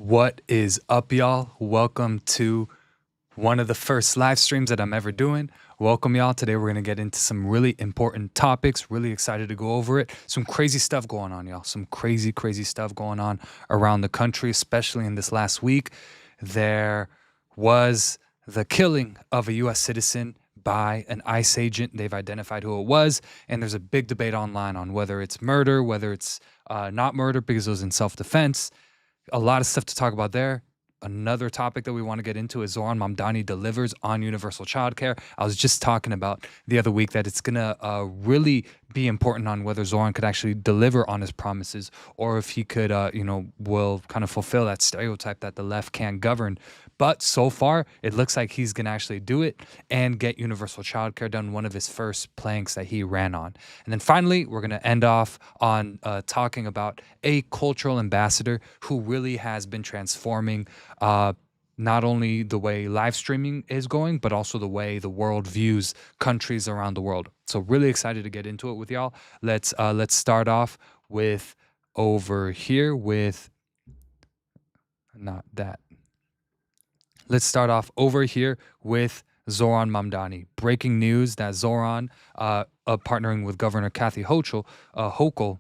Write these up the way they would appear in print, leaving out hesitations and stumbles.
What is up, y'all? Welcome to one of the first live streams that I'm ever doing. Welcome, y'all. Today we're going to get into some really important topics. Really excited to go over it. Some crazy stuff going on, y'all. Some crazy stuff going on around the country, especially in this last week. There was the killing of a U.S. citizen by an ICE agent. They've identified who it was, and there's a big debate online on whether it's murder, whether it's not murder because it was in self-defense. A lot of stuff to talk about there. Another topic that we want to get into is Zohran Mamdani delivers on universal childcare. I was just talking about the other week that it's going to really be important on whether Zohran could actually deliver on his promises or if he could, will kind of fulfill that stereotype that the left can't govern. But so far, it looks like he's going to actually do it and get universal childcare done, one of his first planks that he ran on. And then finally, we're going to end off on talking about a cultural ambassador who really has been transforming not only the way live streaming is going, but also the way the world views countries around the world. So really excited to get into it with y'all. Let's start off with over here with not that. Let's start off over here with Zohran Mamdani. Breaking news that Zohran, partnering with Governor Kathy Hochul,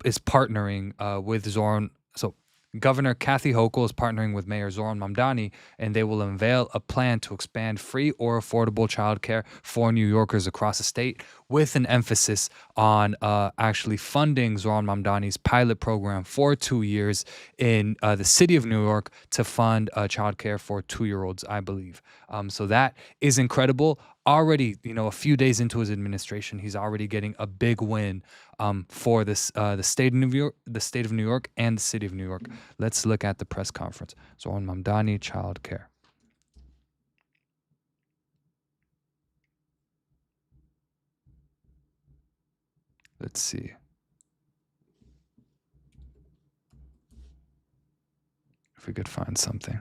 is partnering with Zohran. So Governor Kathy Hochul is partnering with Mayor Zohran Mamdani, and they will unveil a plan to expand free or affordable childcare for New Yorkers across the state, with an emphasis on actually funding Zohran Mamdani's pilot program for 2 years in the city of New York to fund childcare for 2-year-olds, I believe. So that is incredible. Already, a few days into his administration, he's already getting a big win for this the state of New York, and the city of New York. Let's look at the press conference. Zohran Mamdani, childcare. Let's see. If we could find something.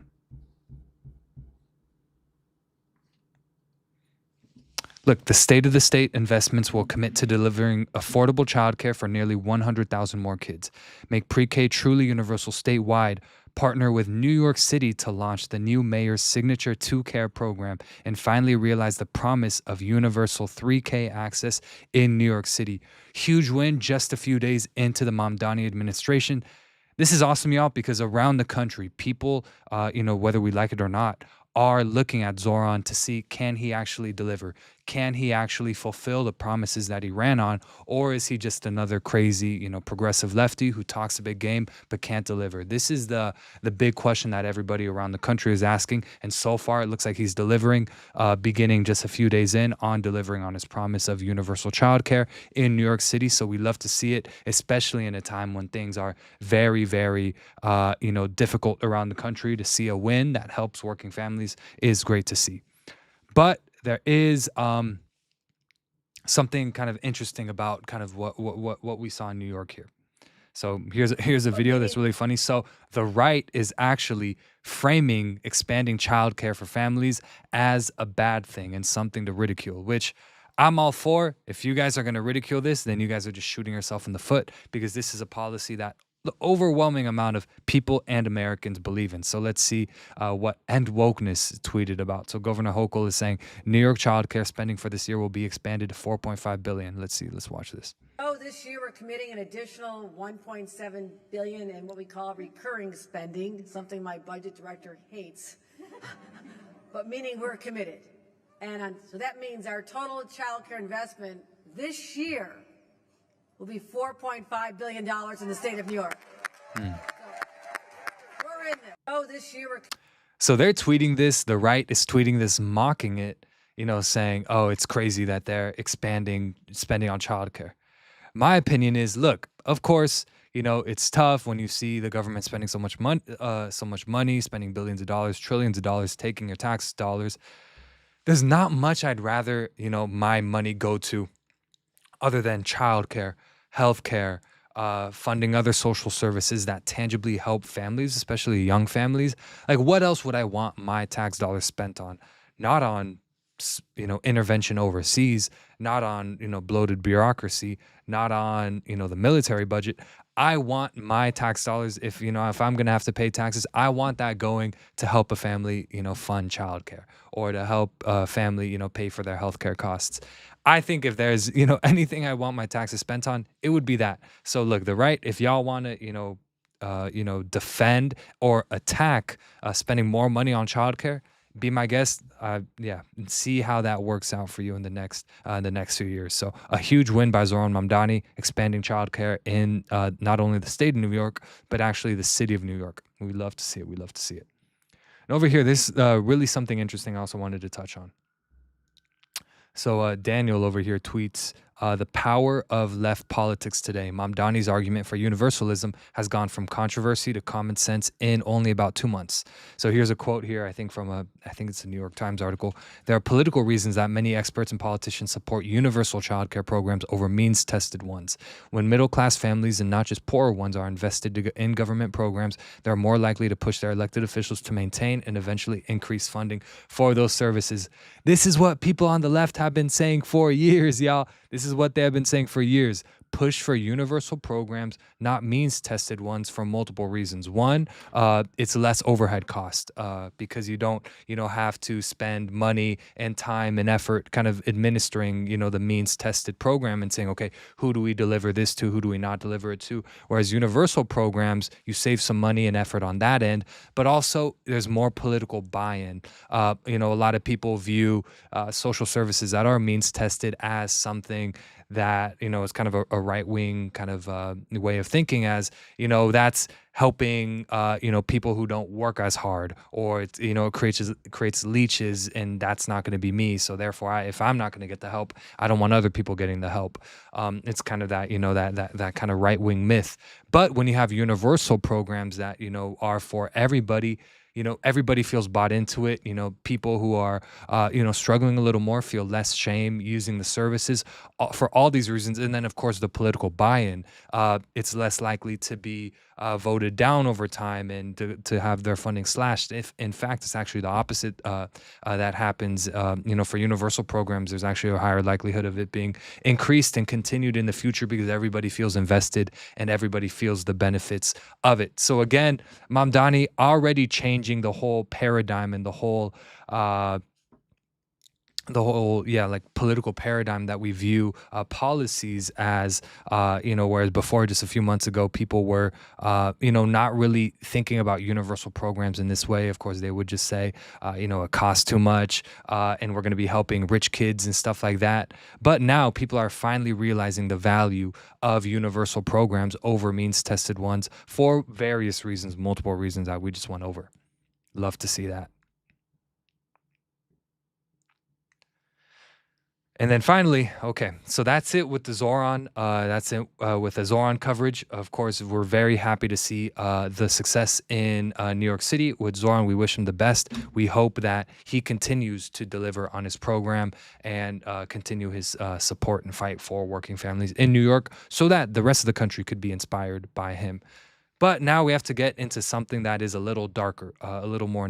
Look, the state of the state investments will commit to delivering affordable childcare for nearly 100,000 more kids, make pre-K truly universal statewide, partner with New York City to launch the new mayor's signature 2Care program, and finally realize the promise of universal 3K access in New York City. Huge win just a few days into the Mamdani administration. This is awesome, y'all, because around the country, people, whether we like it or not, are looking at Zohran to see, can he actually deliver? Can he actually fulfill the promises that he ran on? Or is he just another crazy, progressive lefty who talks a big game but can't deliver? This is the big question that everybody around the country is asking. And so far, it looks like he's delivering, beginning just a few days in on delivering on his promise of universal childcare in New York City. So we love to see it, especially in a time when things are very, very, difficult around the country. To see a win that helps working families is great to see. But there is something kind of interesting about kind of what we saw in New York here. So here's a video that's really funny. So the right is actually framing expanding childcare for families as a bad thing and something to ridicule, which I'm all for. If you guys are going to ridicule this, then you guys are just shooting yourself in the foot, because this is a policy that the overwhelming amount of people and Americans believe in. So let's see what End Wokeness tweeted about. So Governor Hochul is saying New York childcare spending for this year will be expanded to $4.5 billion. Let's see. Let's watch this. This year we're committing an additional $1.7 billion in what we call recurring spending, something my budget director hates, but meaning we're committed. And so that means our total childcare investment this year will be $4.5 billion in the state of New York. So we're in there. This year we're... So they're tweeting this. The right is tweeting this, mocking it, saying, oh, it's crazy that they're expanding spending on childcare. My opinion is, look, of course, it's tough when you see the government spending so much money, spending billions of dollars, trillions of dollars, taking your tax dollars. There's not much I'd rather, my money go to other than childcare, healthcare, funding other social services that tangibly help families, especially young families. Like, what else would I want my tax dollars spent on? Not on intervention overseas, not on, bloated bureaucracy, not on, the military budget. I want my tax dollars, if I'm going to have to pay taxes, I want that going to help a family, fund childcare, or to help a family, pay for their healthcare costs. I think if there's, anything I want my taxes spent on, it would be that. So look, the right, if y'all want to, defend or attack spending more money on childcare, be my guest. Yeah, and see how that works out for you in the next few years. So a huge win by Zohran Mamdani, expanding childcare in not only the state of New York, but actually the city of New York. We love to see it. We love to see it. And over here, this really something interesting I also wanted to touch on. So Daniel over here tweets, the power of left politics today. Mamdani's argument for universalism has gone from controversy to common sense in only about 2 months. So here's a quote here, I think it's a New York Times article. There are political reasons that many experts and politicians support universal childcare programs over means-tested ones. When middle-class families and not just poorer ones are invested in government programs, they're more likely to push their elected officials to maintain and eventually increase funding for those services. This is what people on the left have been saying for years, y'all. This is what they have been saying for years. Push for universal programs, not means-tested ones, for multiple reasons. One, it's less overhead cost because you don't, have to spend money and time and effort kind of administering, the means-tested program and saying, okay, who do we deliver this to? Who do we not deliver it to? Whereas universal programs, you save some money and effort on that end, but also there's more political buy-in. A lot of people view social services that are means-tested as something that, is kind of a right-wing kind of way of thinking, as, that's helping, people who don't work as hard, or it creates leeches, and that's not going to be me. So therefore, if I'm not going to get the help, I don't want other people getting the help. It's kind of that, that kind of right-wing myth. But when you have universal programs that, are for everybody, everybody feels bought into it. People who are, struggling a little more feel less shame using the services for all these reasons. And then, of course, the political buy-in, it's less likely to be voted down over time and to have their funding slashed. If, in fact, it's actually the opposite that happens. For universal programs, there's actually a higher likelihood of it being increased and continued in the future because everybody feels invested and everybody feels the benefits of it. So again, Mamdani already changing the whole paradigm and the whole political paradigm that we view policies as, whereas before, just a few months ago, people were, not really thinking about universal programs in this way. Of course, they would just say, it costs too much, and we're going to be helping rich kids and stuff like that. But now people are finally realizing the value of universal programs over means-tested ones for various reasons, multiple reasons that we just went over. Love to see that. And then finally, okay, so that's it with the Zohran. That's it with the Zohran coverage. Of course, we're very happy to see the success in New York City with Zohran. We wish him the best. We hope that he continues to deliver on his program and continue his support and fight for working families in New York so that the rest of the country could be inspired by him. But now we have to get into something that is a little darker, a little more